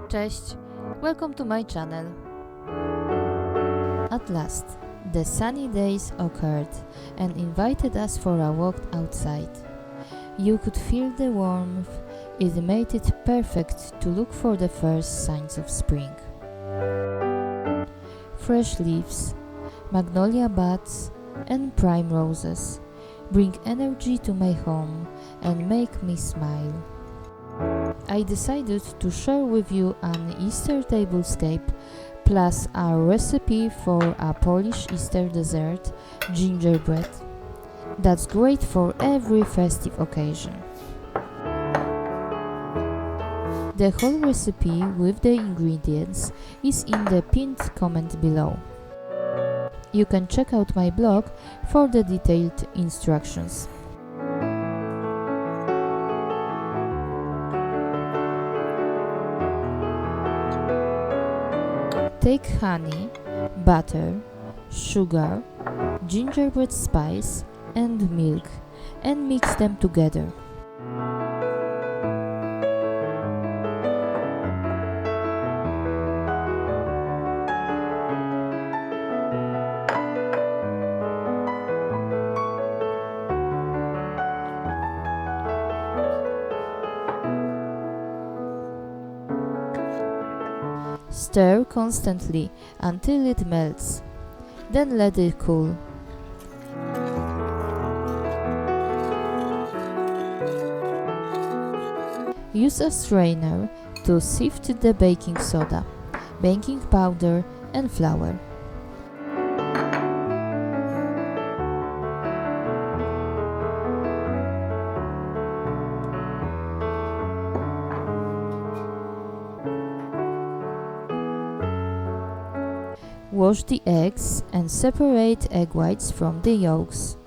Cześć, welcome to my channel. At last, the sunny days occurred and invited us for a walk outside. You could feel the warmth, it made it perfect to look for the first signs of spring. Fresh leaves, magnolia buds, and primroses bring energy to my home and make me smile. I decided to share with you an Easter tablescape plus a recipe for a Polish Easter dessert, gingerbread. That's great for every festive occasion. The whole recipe with the ingredients is in the pinned comment below. You can check out my blog for the detailed instructions. Take honey, butter, sugar, gingerbread spice and milk and mix them together. Stir constantly until it melts, then let it cool. Use a strainer to sift the baking soda, baking powder and flour. Wash the eggs and separate egg whites from the yolks.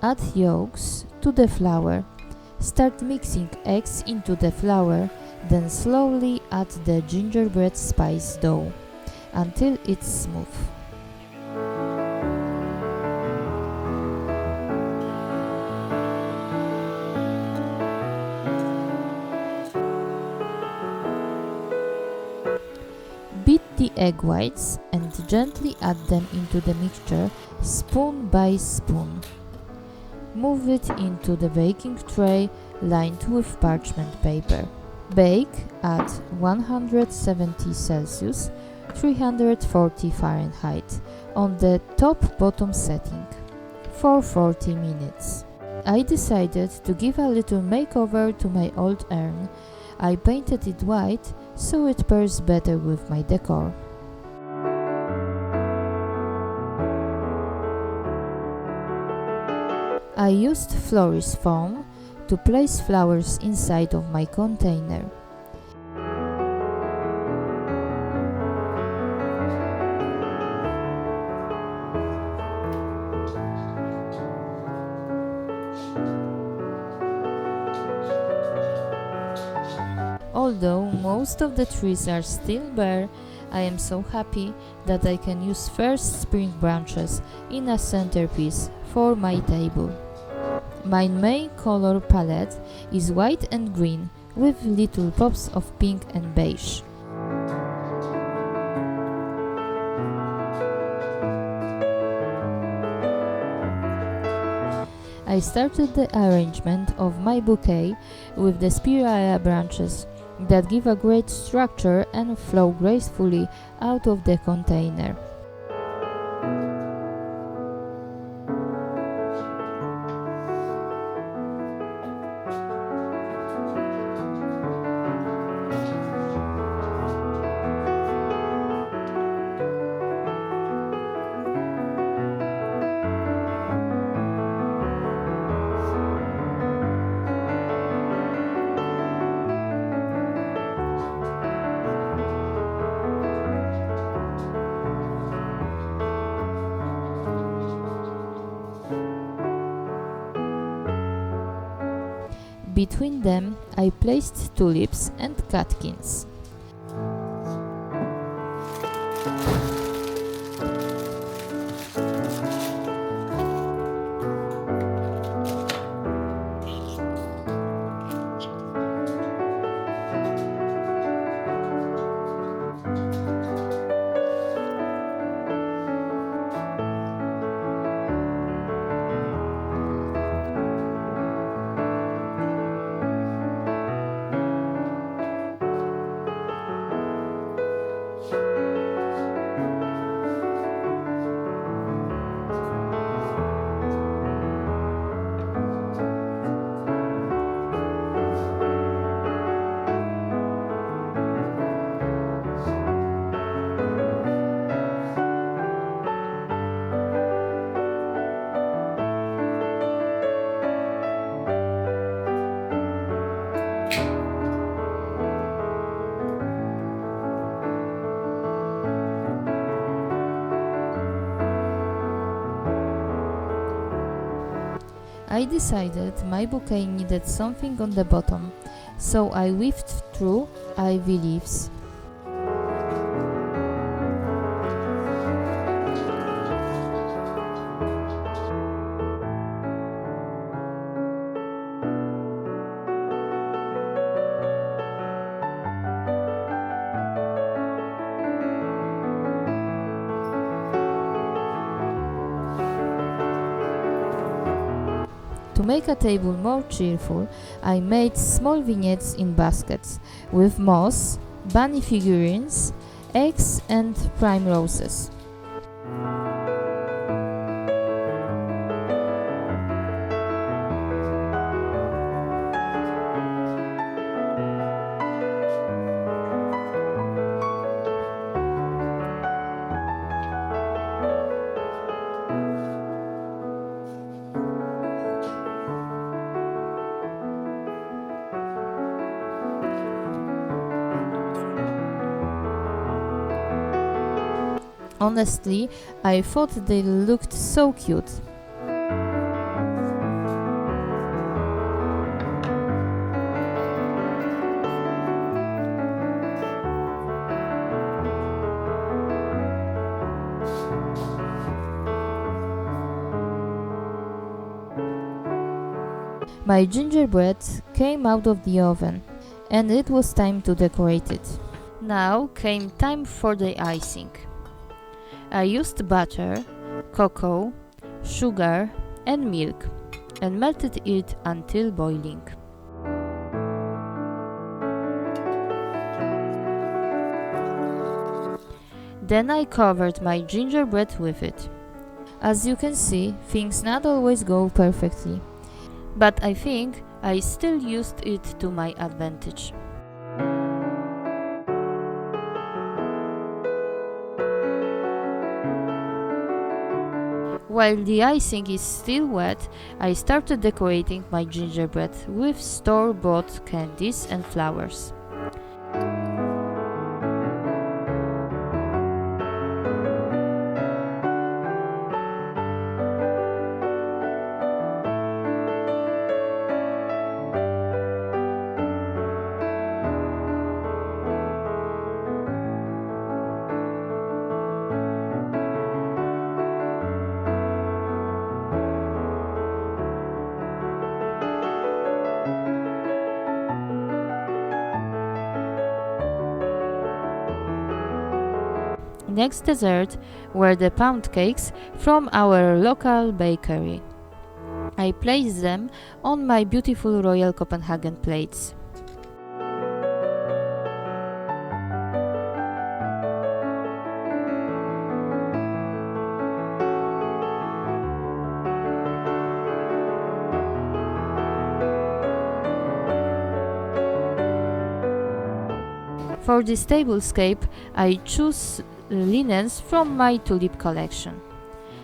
Add yolks to the flour. Start mixing eggs into the flour, then slowly add the gingerbread spice dough until it's smooth. Beat the egg whites and gently add them into the mixture spoon by spoon. Move it into the baking tray lined with parchment paper. Bake at 170 Celsius, 340 Fahrenheit on the top-bottom setting for 40 minutes. I decided to give a little makeover to my old urn. I painted it white so it pairs better with my decor. I used florist foam to place flowers inside of my container. Although most of the trees are still bare, I am so happy that I can use first spring branches in a centerpiece for my table. My main color palette is white and green with little pops of pink and beige. I started the arrangement of my bouquet with the spiraea branches that give a great structure and flow gracefully out of the container. Between them, I placed tulips and catkins. I decided my bouquet needed something on the bottom, so I weaved through ivy leaves. To make a table more cheerful, I made small vignettes in baskets with moss, bunny figurines, eggs and primroses. Honestly, I thought they looked so cute. My gingerbread came out of the oven, and it was time to decorate it. Now came time for the icing. I used butter, cocoa, sugar and milk and melted it until boiling. Then I covered my gingerbread with it. As you can see, things not always go perfectly, but I think I still used it to my advantage. While the icing is still wet, I started decorating my gingerbread with store-bought candies and flowers. Next dessert were the pound cakes from our local bakery. I placed them on my beautiful Royal Copenhagen plates. For this tablescape, I chose linens from my tulip collection.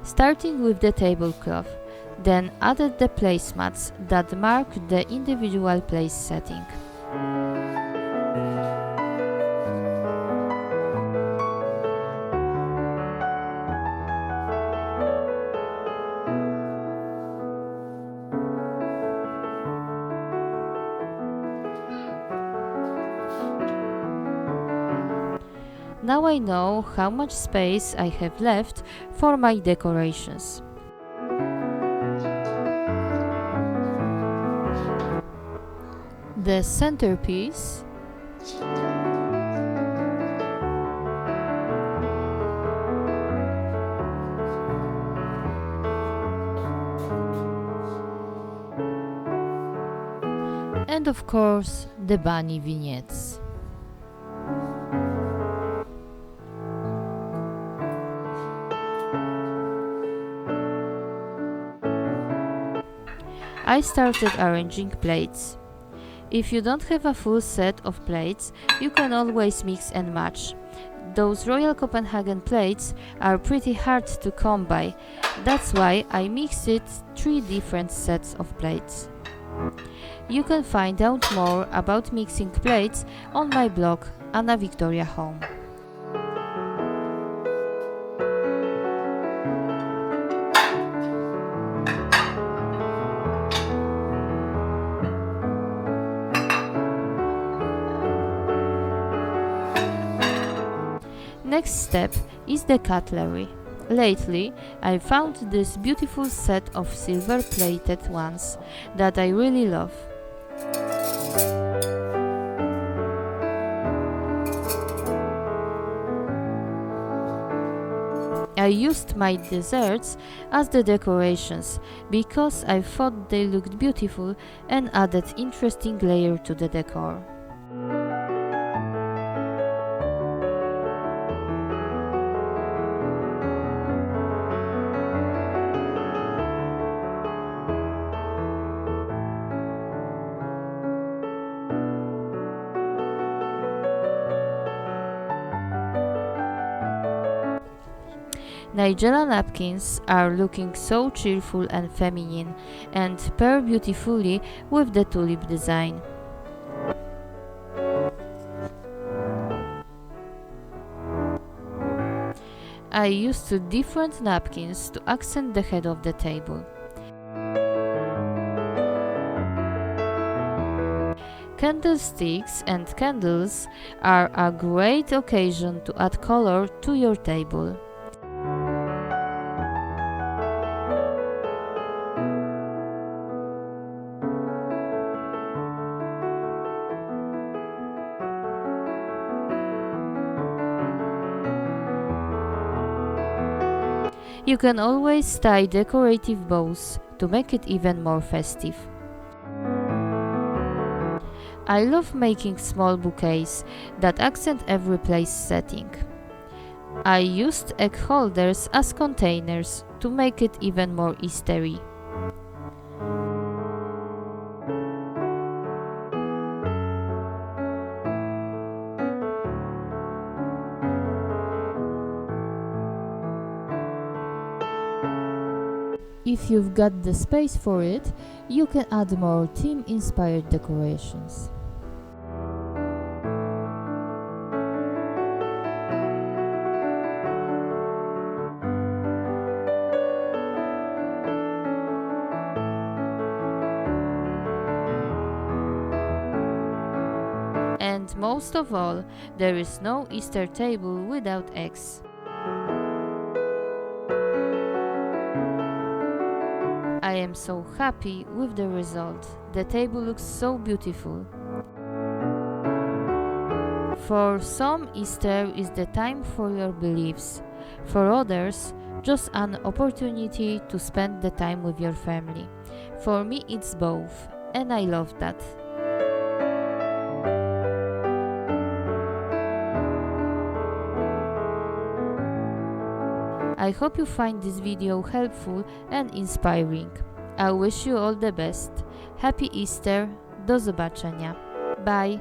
Starting with the tablecloth, then added the placemats that mark the individual place setting. Now I know how much space I have left for my decorations. The centerpiece and of course the bunny vignettes. I started arranging plates. If you don't have a full set of plates, you can always mix and match. Those Royal Copenhagen plates are pretty hard to come by, that's why I mixed 3 different sets of plates. You can find out more about mixing plates on my blog Anna Victoria Home. Next step is the cutlery. Lately, I found this beautiful set of silver-plated ones that I really love. I used my desserts as the decorations because I thought they looked beautiful and added interesting layer to the decor. Nigella napkins are looking so cheerful and feminine and pair beautifully with the tulip design. I used two different napkins to accent the head of the table. Candlesticks and candles are a great occasion to add color to your table. You can always tie decorative bows to make it even more festive. I love making small bouquets that accent every place setting. I used egg holders as containers to make it even more Eastery. If you've got the space for it, you can add more theme-inspired decorations. And most of all, there is no Easter table without eggs. I am so happy with the result. The table looks so beautiful. For some, Easter is the time for your beliefs. For others, just an opportunity to spend the time with your family. For me, it's both, and I love that. I hope you find this video helpful and inspiring. I wish you all the best. Happy Easter. Do zobaczenia. Bye.